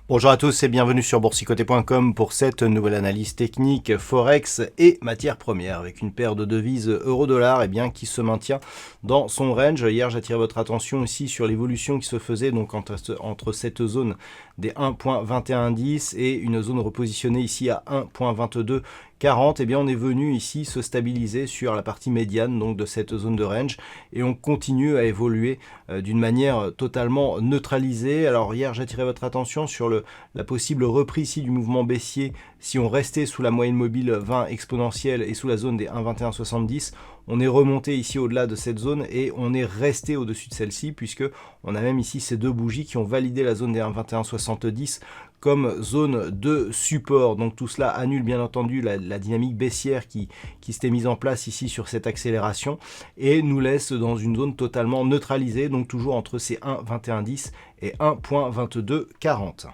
Bonjour à tous et bienvenue sur boursicoté.com pour cette nouvelle analyse technique Forex et matières premières avec une paire de devises euro-dollar qui se maintient dans son range. Hier, j'attirais votre attention ici sur l'évolution qui se faisait donc entre cette zone des 1.2110 et une zone repositionnée ici à 1.2240. On est venu ici se stabiliser sur la partie médiane donc de cette zone de range et on continue à évoluer d'une manière totalement neutralisée. Alors hier, j'attirais votre attention sur la possible reprise ici du mouvement baissier si on restait sous la moyenne mobile 20 exponentielle et sous la zone des 1.2170. On est remonté ici au-delà de cette zone et on est resté au-dessus de celle-ci puisque on a même ici ces deux bougies qui ont validé la zone des 1.2170 comme zone de support. Donc tout cela annule bien entendu la dynamique baissière qui s'était mise en place ici sur cette accélération et nous laisse dans une zone totalement neutralisée, donc toujours entre ces 1.2110 et 1.2240.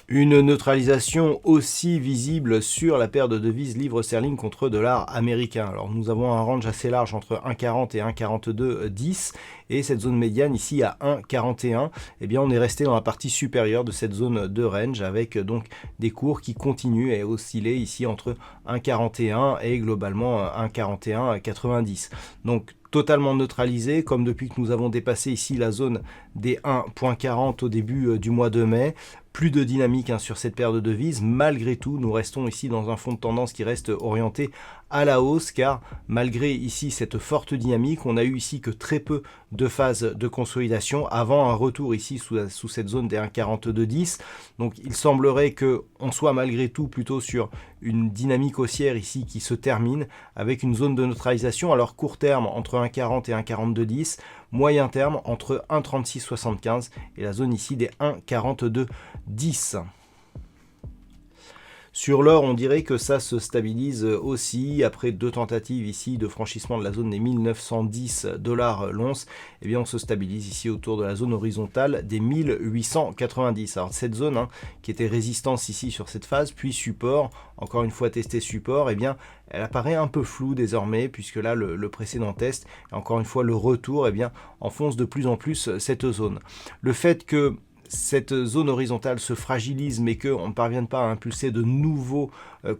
Une neutralisation aussi visible sur la paire de devises livre sterling contre dollar américain. Alors nous avons un range assez large entre 1,40 et 1,4210 et cette zone médiane ici à 1,41. On est resté dans la partie supérieure de cette zone de range avec donc des cours qui continuent à osciller ici entre 1,41 et globalement 1,41,90. Donc totalement neutralisé, comme depuis que nous avons dépassé ici la zone des 1.40 au début du mois de mai. Plus de dynamique sur cette paire de devises. Malgré tout, nous restons ici dans un fond de tendance qui reste orienté à la hausse, car malgré ici cette forte dynamique, on a eu ici que très peu de phases de consolidation avant un retour ici sous cette zone des 1,4210. Donc il semblerait qu'on soit malgré tout plutôt sur une dynamique haussière ici qui se termine avec une zone de neutralisation. Alors court terme entre 1,40 et 1,4210, moyen terme entre 1,3675 et la zone ici des 1,4210. Sur l'or, on dirait que ça se stabilise aussi après deux tentatives ici de franchissement de la zone des 1910 $ l'once. On se stabilise ici autour de la zone horizontale des 1890. Alors cette zone qui était résistance ici sur cette phase, puis support, encore une fois testé support, elle apparaît un peu floue désormais puisque là le précédent test, et encore une fois le retour, enfonce de plus en plus cette zone. Le fait que cette zone horizontale se fragilise mais qu'on ne parvienne pas à impulser de nouveaux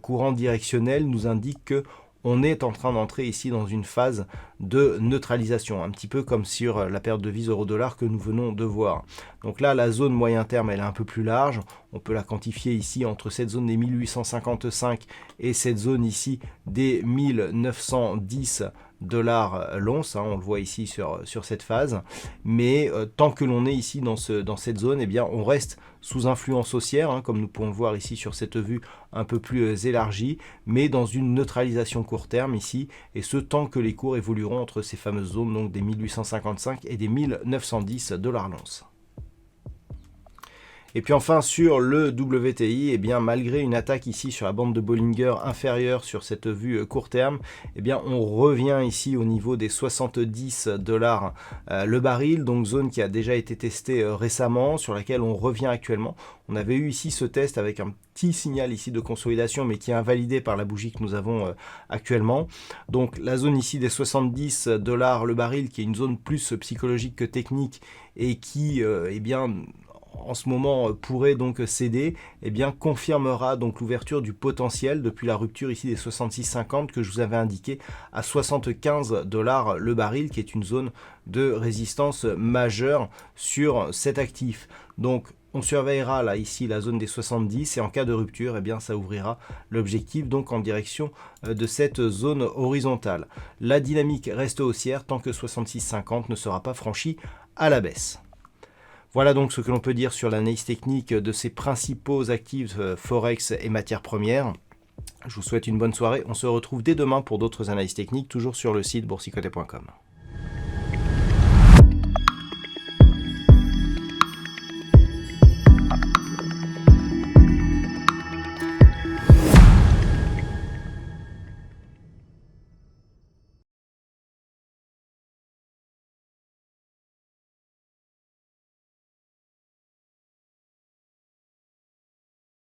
courants directionnels nous indique que on est en train d'entrer ici dans une phase de neutralisation, un petit peu comme sur la paire de devises euro-dollar que nous venons de voir. Donc là, la zone moyen terme, elle est un peu plus large. On peut la quantifier ici entre cette zone des 1855 et cette zone ici des 1910 $ l'once, on le voit ici sur cette phase, mais tant que l'on est ici dans cette zone, on reste sous influence haussière, comme nous pouvons le voir ici sur cette vue un peu plus élargie, mais dans une neutralisation court terme ici, et ce tant que les cours évolueront entre ces fameuses zones donc des 1855 et des 1910 $ l'once. Et puis enfin sur le WTI, malgré une attaque ici sur la bande de Bollinger inférieure sur cette vue court terme, on revient ici au niveau des 70 $ le baril, donc zone qui a déjà été testée récemment, sur laquelle on revient actuellement. On avait eu ici ce test avec un petit signal ici de consolidation, mais qui est invalidé par la bougie que nous avons actuellement. Donc la zone ici des 70 $ le baril, qui est une zone plus psychologique que technique et qui, en ce moment pourrait donc céder, confirmera donc l'ouverture du potentiel depuis la rupture ici des 66,50 que je vous avais indiqué à 75 $ le baril, qui est une zone de résistance majeure sur cet actif. Donc on surveillera là ici la zone des 70 et en cas de rupture, ça ouvrira l'objectif donc en direction de cette zone horizontale. La dynamique reste haussière tant que 66,50 ne sera pas franchi à la baisse. Voilà donc ce que l'on peut dire sur l'analyse technique de ces principaux actifs Forex et matières premières. Je vous souhaite une bonne soirée. On se retrouve dès demain pour d'autres analyses techniques, toujours sur le site boursicoté.com.